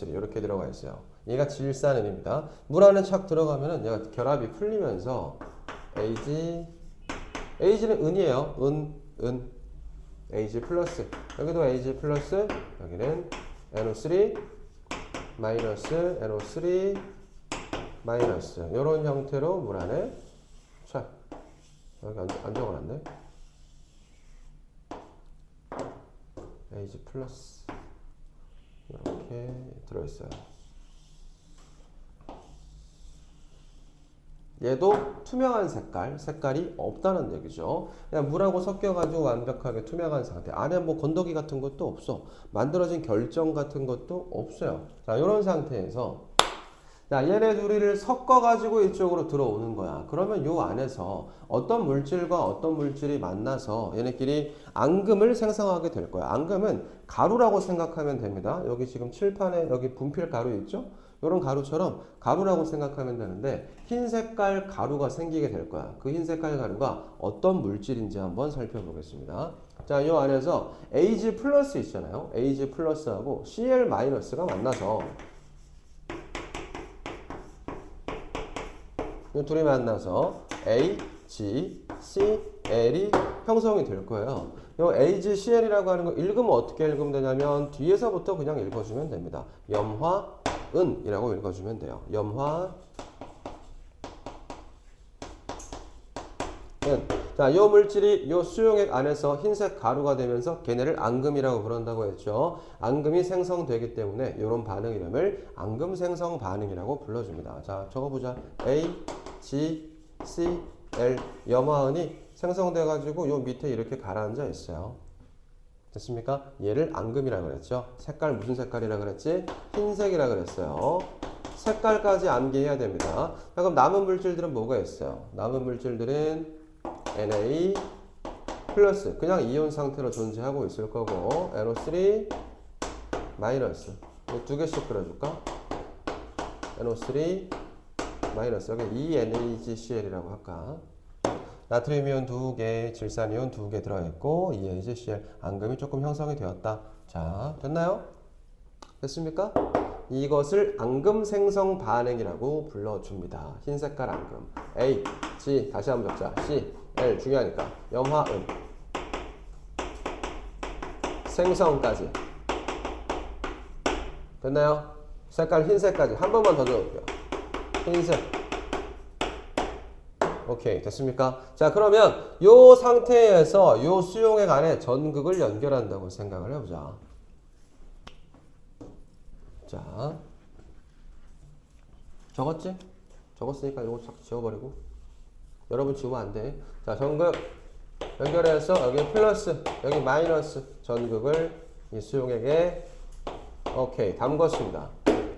이렇게 들어가 있어요. 얘가 질산은입니다. 물 안에 착 들어가면은 얘가 결합이 풀리면서 Ag는 은이에요. 은 Ag 플러스, 여기도 Ag 플러스, 여기는 NO3 마이너스, NO3 마이너스, 이런 형태로 물 안에 착, 여기 안 적어놨네. Ag 플러스 이렇게 들어있어요. 얘도 투명한 색깔이 없다는 얘기죠. 그냥 물하고 섞여가지고 완벽하게 투명한 상태. 안에 뭐 건더기 같은 것도 없어. 만들어진 결정 같은 것도 없어요. 자, 이런 상태에서 자, 얘네 둘이를 섞어가지고 이쪽으로 들어오는 거야. 그러면 요 안에서 어떤 물질과 어떤 물질이 만나서 얘네끼리 앙금을 생성하게 될 거야. 앙금은 가루라고 생각하면 됩니다. 여기 지금 칠판에 여기 분필 가루 있죠? 이런 가루처럼 가루라고 생각하면 되는데 흰 색깔 가루가 생기게 될 거야. 그 흰 색깔 가루가 어떤 물질인지 한번 살펴보겠습니다. 자, 이 안에서 Ag 플러스 있잖아요. Ag 플러스하고 Cl 마이너스가 만나서 이 둘이 만나서 AgCl이 형성이 될 거예요. 이 AgCl이라고 하는 거 읽으면 어떻게 읽으면 되냐면 뒤에서부터 그냥 읽어주면 됩니다. 염화은이라고 읽어주면 돼요. 염화은. 자, 요 물질이 요 수용액 안에서 흰색 가루가 되면서 걔네를 앙금이라고 부른다고 했죠. 앙금이 생성되기 때문에 이런 반응 이름을 앙금 생성 반응이라고 불러줍니다. 자, 적어보자. AgCl 염화은이 생성돼 가지고 요 밑에 이렇게 가라앉아 있어요. 됐습니까? 얘를 앙금이라고 그랬죠. 색깔 무슨 색깔이라 그랬지? 흰색이라 그랬어요. 색깔까지 암기해야 됩니다. 자, 그럼 남은 물질들은 뭐가 있어요? 남은 물질들은 Na 플러스, 그냥 이온 상태로 존재하고 있을 거고, NO3 마이너스, 두 개씩 그려줄까? NO3 마이너스, 여기 ENaGCl이라고 할까? 나트륨 이온 2개, 질산 이온 2개 들어있고 ENaGCl, 앙금이 조금 형성이 되었다. 자, 됐나요? 됐습니까? 이것을 앙금 생성 반응이라고 불러줍니다. 흰색깔 앙금. A, G, 다시 한번 적자. C, L, 중요하니까. 염화은. 생성까지. 됐나요? 색깔 흰색까지. 한 번만 더 적을게요. 흰색. 오케이, 됐습니까? 자, 그러면 요 상태에서 요 수용액 안에 전극을 연결한다고 생각을 해보자. 자, 적었지? 적었으니까 이거 싹 지워버리고. 여러분 지우면 안 돼. 자, 전극 연결해서 여기 플러스, 여기 마이너스 전극을 이 수용액에 오케이 담궜습니다.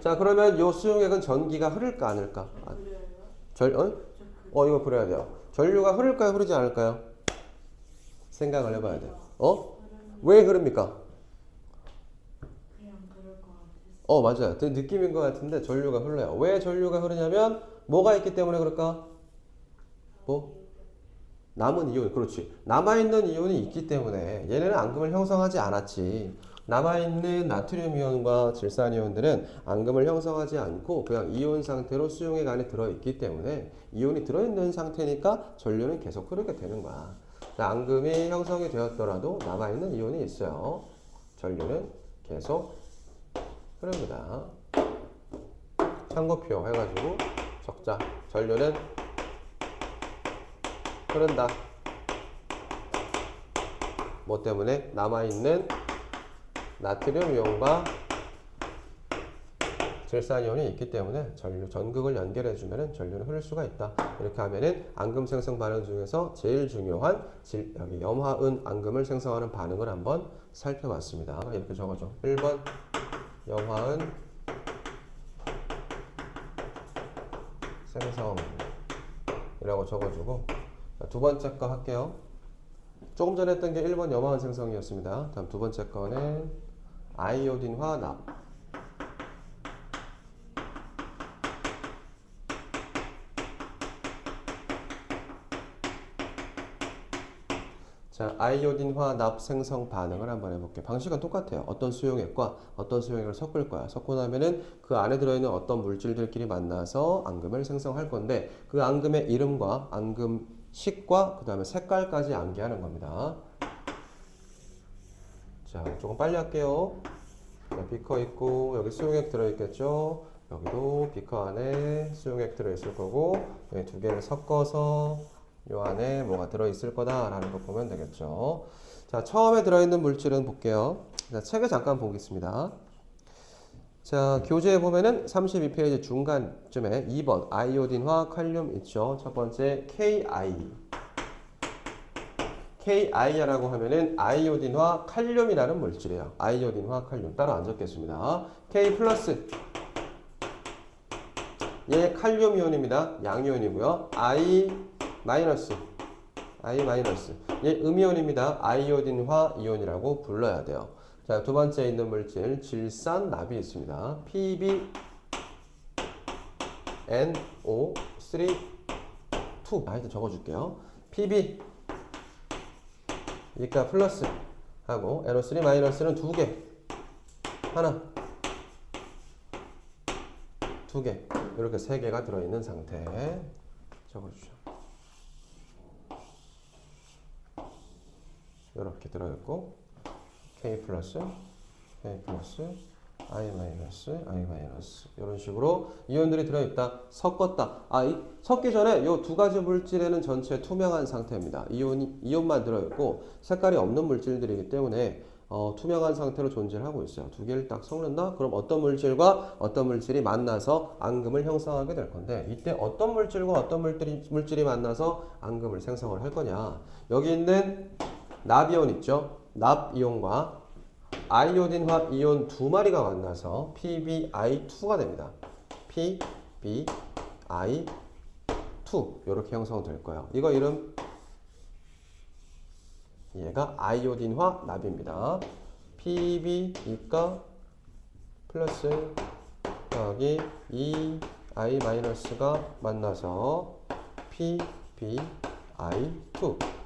자, 그러면 이 수용액은 전기가 흐를까 안 흐를까? 이거 그려야 돼요. 전류가 흐를까요, 흐르지 않을까요? 생각을 해봐야 돼. 왜 흐릅니까? 맞아요. 느낌인 것 같은데 전류가 흘러요. 왜 전류가 흐르냐면 뭐가 있기 때문에 그럴까? 뭐? 남은 이온, 그렇지. 남아있는 이온이 있기 때문에 얘네는 앙금을 형성하지 않았지. 남아있는 나트륨 이온과 질산 이온들은 앙금을 형성하지 않고 그냥 이온 상태로 수용액 안에 들어있기 때문에 이온이 들어있는 상태니까 전류는 계속 흐르게 되는 거야. 앙금이 형성이 되었더라도 남아있는 이온이 있어요. 전류는 계속 흐릅니다. 참고표 해가지고 적자. 전류는 흐른다. 뭐 때문에? 남아있는 나트륨 이온과 질산 이온이 있기 때문에 전극을 연결해주면 전류는 흐를 수가 있다. 이렇게 하면은 앙금 생성 반응 중에서 제일 중요한 여기 염화은 앙금을 생성하는 반응을 한번 살펴봤습니다. 이렇게 적어줘. 1번 염화은 생성이라고 적어주고, 두 번째 거 할게요. 조금 전에 했던 게 1번 염화은 생성이었습니다. 다음 두 번째 거는 아이오딘화 납. 자, 아이오딘화 납 생성 반응을 한번 해볼게요. 방식은 똑같아요. 어떤 수용액과 어떤 수용액을 섞을 거야. 섞고 나면은 그 안에 들어있는 어떤 물질들끼리 만나서 앙금을 생성할 건데, 그 앙금의 이름과 앙금 식과 그 다음에 색깔까지 암기하는 겁니다. 자, 조금 빨리 할게요. 자, 비커 있고 여기 수용액 들어있겠죠. 여기도 비커 안에 수용액 들어있을 거고, 이 두 개를 섞어서 요 안에 뭐가 들어있을 거다라는 거 보면 되겠죠. 자, 처음에 들어있는 물질은 볼게요. 자, 책을 잠깐 보겠습니다. 자, 교재에 보면은 32페이지 중간쯤에 2번 아이오딘화 칼륨 있죠. 첫 번째 KI. KI라고 하면은 아이오딘화 칼륨이라는 물질이에요. 아이오딘화 칼륨 따로 안 적겠습니다. K 플러스. 얘 칼륨 이온입니다. 양이온이고요. I 마이너스. 얘 음이온입니다. 아이오딘화 이온이라고 불러야 돼요. 자, 두 번째 있는 물질 질산 납이 있습니다. PbNO3 2. 하여튼 적어줄게요. Pb 이니까 플러스 하고 NO3 마이너스는 두 개. 하나, 두 개. 이렇게 세 개가 들어있는 상태 적어주죠. 이렇게 들어있고 K 플러스, K 플러스, I 마이너스, I 마이너스 이런 식으로 이온들이 들어있다. 섞었다. 섞기 전에 이 두 가지 물질에는 전체 투명한 상태입니다. 이온만 들어있고 색깔이 없는 물질들이기 때문에 투명한 상태로 존재를 하고 있어요. 두 개를 딱 섞는다? 그럼 어떤 물질과 어떤 물질이 만나서 앙금을 형성하게 될 건데, 이때 어떤 물질과 어떤 물질이 만나서 앙금을 생성을 할 거냐. 여기 있는 납이온 있죠? 납이온과 아이오딘화 이온 두 마리가 만나서 PbI2가 됩니다. PbI2 이렇게 형성될 거예요. 이거 이름 얘가 아이오딘화 납입니다. Pb니까 플러스 여기 I 마이너스가 만나서 PbI2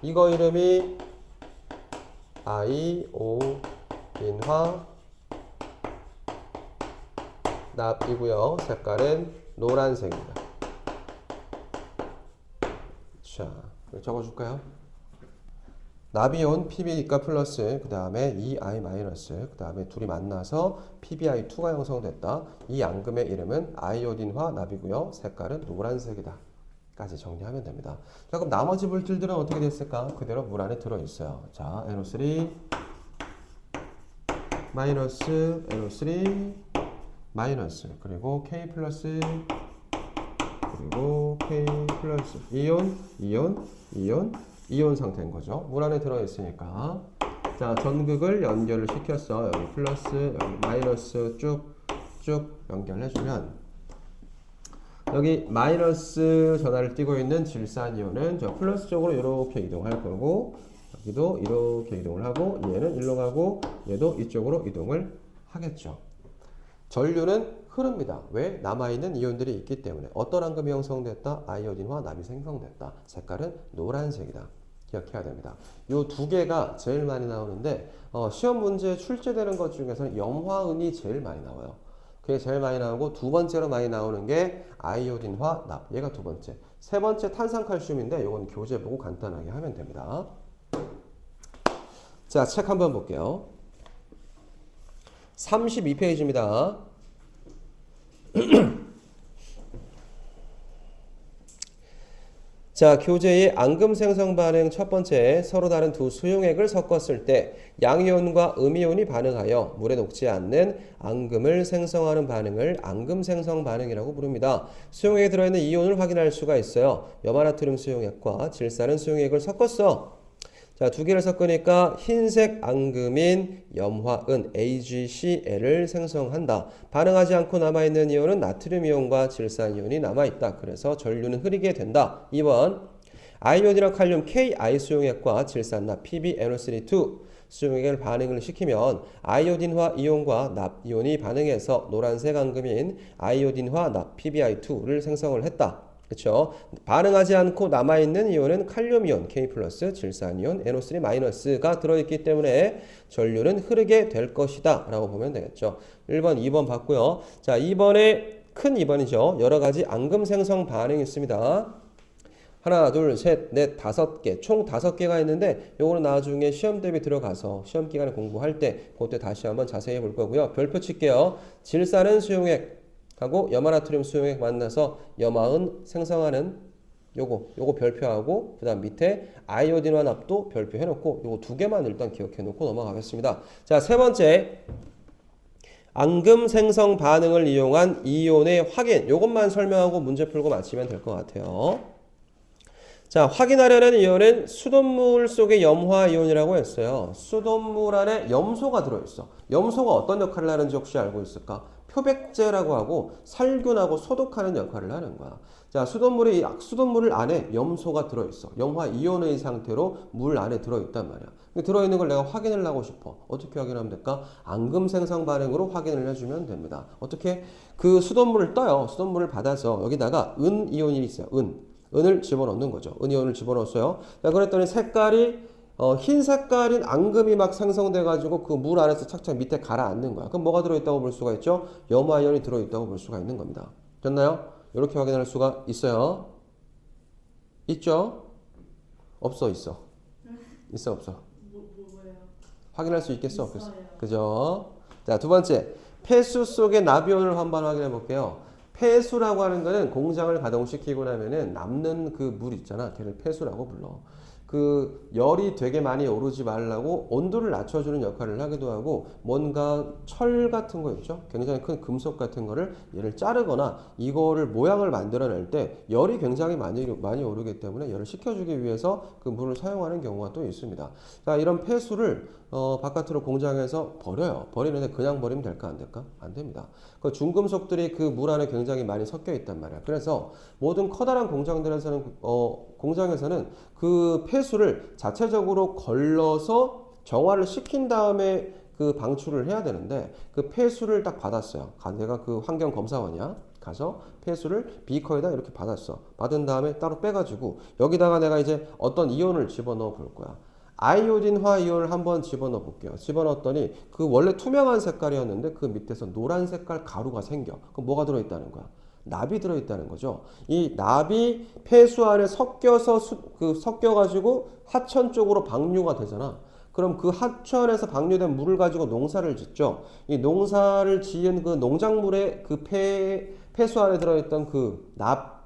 이거 이름이 아이오딘화 납이고요. 색깔은 노란색입니다. 자, 적어줄까요? 납이온 Pb니까 플러스 그 다음에 I 마이너스 그 다음에 둘이 만나서 PbI2가 형성됐다. 이 앙금의 이름은 아이오딘화 납이고요. 색깔은 노란색이다. 까지 정리하면 됩니다. 자, 그럼 나머지 물질들은 어떻게 됐을까? 그대로 물 안에 들어있어요. 자, NO3 마이너스 NO3 마이너스 그리고 K 플러스 그리고 K 플러스 이온 상태인 거죠. 물 안에 들어있으니까. 자, 전극을 연결을 시켰어. 여기 플러스 여기 마이너스 쭉 연결해주면 여기 마이너스 전하를 띠고 있는 질산 이온은 저 플러스 쪽으로 이렇게 이동할 거고, 여기도 이렇게 이동을 하고, 얘는 일로 가고 얘도 이쪽으로 이동을 하겠죠. 전류는 흐릅니다. 왜? 남아있는 이온들이 있기 때문에. 어떤 앙금이 형성됐다? 아이오딘화 납이 생성됐다. 색깔은 노란색이다. 기억해야 됩니다. 요 두 개가 제일 많이 나오는데 시험 문제에 출제되는 것 중에서는 염화은이 제일 많이 나와요. 그게 제일 많이 나오고 두 번째로 많이 나오는 게 아이오딘화 납. 얘가 두 번째. 세 번째 탄산칼슘인데 이건 교재 보고 간단하게 하면 됩니다. 자, 책 한번 볼게요. 32페이지입니다. 자, 교재의 앙금 생성 반응 첫 번째, 서로 다른 두 수용액을 섞었을 때 양이온과 음이온이 반응하여 물에 녹지 않는 앙금을 생성하는 반응을 앙금 생성 반응이라고 부릅니다. 수용액에 들어있는 이온을 확인할 수가 있어요. 염화나트륨 수용액과 질산은 수용액을 섞었어. 자, 두 개를 섞으니까 흰색 앙금인 염화은 AgCl을 생성한다. 반응하지 않고 남아있는 이온은 나트륨 이온과 질산 이온이 남아있다. 그래서 전류는 흐리게 된다. 2번 아이오딘이나 칼륨 Ki 수용액과 질산납 PbNO3 수용액을 반응을 시키면 아이오딘화 이온과 납 이온이 반응해서 노란색 앙금인 아이오딘화 납 PbI2를 생성을 했다. 그렇죠? 반응하지 않고 남아있는 이온은 칼륨이온 K+, 질산이온 NO3-가 들어있기 때문에 전류는 흐르게 될 것이다 라고 보면 되겠죠. 1번, 2번 봤고요. 자, 2번에 큰 2번이죠. 여러가지 앙금 생성 반응이 있습니다. 하나, 둘, 셋, 넷, 5개, 총 5개가 있는데 요거는 나중에 시험 대비 들어가서 시험 기간에 공부할 때 그때 다시 한번 자세히 볼 거고요. 별표 칠게요. 질산은 수용액 하고 염화나트륨 수용액 만나서 염화은 생성하는 요거 별표하고 그 다음 밑에 아이오딘화 납도 별표해 놓고 요거 두 개만 일단 기억해 놓고 넘어가겠습니다. 자, 세 번째 앙금 생성 반응을 이용한 이온의 확인, 요것만 설명하고 문제 풀고 마치면 될 것 같아요. 자, 확인하려는 이온은 수돗물 속의 염화이온이라고 했어요. 수돗물 안에 염소가 들어있어. 염소가 어떤 역할을 하는지 혹시 알고 있을까? 표백제라고 하고 살균하고 소독하는 역할을 하는 거야. 자, 수돗물 안에 염소가 들어있어. 염화이온의 상태로 물 안에 들어있단 말이야. 근데 들어있는 걸 내가 확인을 하고 싶어. 어떻게 확인하면 될까? 앙금 생성 반응으로 확인을 해주면 됩니다. 어떻게? 그 수돗물을 떠요. 수돗물을 받아서 여기다가 은이온이 있어요. 은을 집어넣는 거죠. 은이온을 집어넣었어요. 자, 그랬더니 색깔이 흰 색깔인 앙금이 막 생성돼 가지고 그 물 안에서 착착 밑에 가라앉는 거야. 그럼 뭐가 들어있다고 볼 수가 있죠? 염화이온이 들어있다고 볼 수가 있는 겁니다. 됐나요? 이렇게 확인할 수가 있어요. 있죠? 없어, 있어. 있어, 없어. 뭐예요? 확인할 수 있겠어, 없겠어? 그죠? 자, 두 번째. 폐수 속의 나비온을 한번 확인해 볼게요. 폐수라고 하는 거는 공장을 가동시키고 나면은 남는 그 물 있잖아. 걔를 폐수라고 불러. 그 열이 되게 많이 오르지 말라고 온도를 낮춰주는 역할을 하기도 하고 뭔가 철 같은 거 있죠? 굉장히 큰 금속 같은 거를 얘를 자르거나 이거를 모양을 만들어낼 때 열이 굉장히 많이 오르기 때문에 열을 식혀주기 위해서 그 물을 사용하는 경우가 또 있습니다. 자, 이런 폐수를 바깥으로 공장에서 버려요. 버리는데 그냥 버리면 될까 안 될까? 안 됩니다. 그 중금속들이 그 물 안에 굉장히 많이 섞여 있단 말이야. 그래서 모든 커다란 공장에서는 그 폐수를 자체적으로 걸러서 정화를 시킨 다음에 그 방출을 해야 되는데 그 폐수를 딱 받았어요. 내가 그 환경검사원이야. 가서 폐수를 비커에다 이렇게 받았어. 받은 다음에 따로 빼가지고 여기다가 내가 이제 어떤 이온을 집어넣어 볼 거야. 아이오딘화 이온을 한번 집어넣어 볼게요. 집어넣었더니 그 원래 투명한 색깔이었는데 그 밑에서 노란 색깔 가루가 생겨. 그럼 뭐가 들어있다는 거야? 납이 들어있다는 거죠. 이 납이 폐수 안에 섞여가지고 하천 쪽으로 방류가 되잖아. 그럼 그 하천에서 방류된 물을 가지고 농사를 짓죠. 이 농사를 지은 그 농작물의 그 폐수 안에 들어있던 그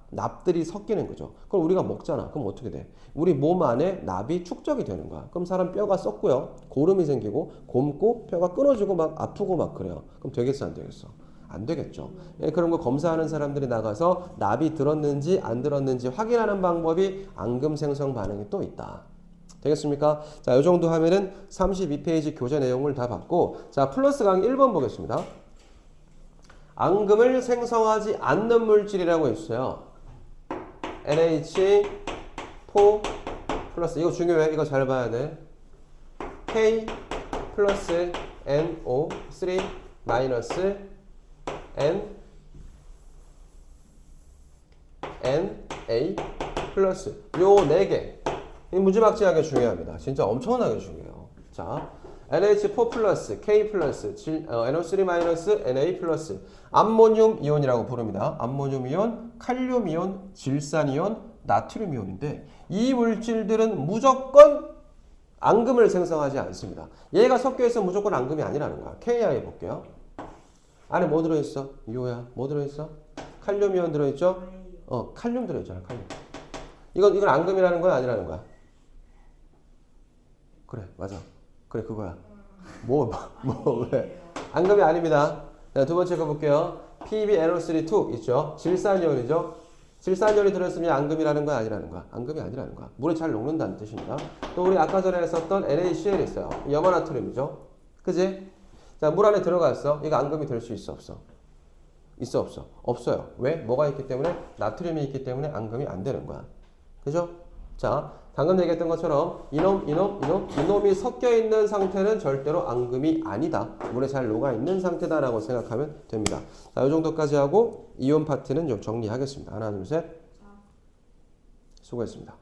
납들이 섞이는 거죠. 그럼 우리가 먹잖아. 그럼 어떻게 돼? 우리 몸 안에 납이 축적이 되는 거야. 그럼 사람 뼈가 썩고요. 고름이 생기고 곪고 뼈가 끊어지고 막 아프고 막 그래요. 그럼 되겠어 안 되겠어? 안 되겠죠. 예, 그런 거 검사하는 사람들이 나가서 납이 들었는지 안 들었는지 확인하는 방법이 앙금 생성 반응이 또 있다. 되겠습니까? 자, 이 정도 하면은 32페이지 교재 내용을 다 봤고, 자, 플러스 강의 1번 보겠습니다. 앙금을 생성하지 않는 물질이라고 했어요. NH4 플러스, 이거 중요해. 이거 잘 봐야 돼. K 플러스 NO3 마이너스 NA 플러스 요 4개 이 무지막지하게 중요합니다. 진짜 엄청나게 중요해요. 자, NH4 플러스, K 플러스, NO3 마이너스, Na 플러스, 암모늄 이온이라고 부릅니다. 암모늄 이온, 칼륨 이온, 질산 이온, 나트륨 이온인데 이 물질들은 무조건 앙금을 생성하지 않습니다. 얘가 섞여 있어 무조건 앙금이 아니라는 거야. KI 볼게요. 안에 뭐 들어있어? 이호야. 뭐 들어있어? 칼륨 이온 들어있죠? 칼륨 들어있잖아. 칼륨. 이건 앙금이라는 거야? 아니라는 거야? 그래, 맞아. 그래, 그거야. 왜? 앙금이 아닙니다. 자, 두 번째 거 볼게요. PbNO3 있죠? 질산이온이죠? 질산이온이 들어있으면 앙금이라는 거야? 아니라는 거야? 앙금이 아니라는 거야. 물에 잘 녹는다는 뜻입니다. 또 우리 아까 전에 했었던 NaCl 있어요. 염화나트륨이죠? 그지? 자, 물 안에 들어갔어. 이거 앙금이 될 수 있어? 없어? 있어? 없어? 없어요. 왜? 뭐가 있기 때문에? 나트륨이 있기 때문에 앙금이 안 되는 거야. 그죠? 자, 방금 얘기했던 것처럼 이놈이 섞여 있는 상태는 절대로 앙금이 아니다. 물에 잘 녹아 있는 상태다라고 생각하면 됩니다. 자, 이 정도까지 하고 이온 파트는 좀 정리하겠습니다. 하나, 둘, 셋. 수고했습니다.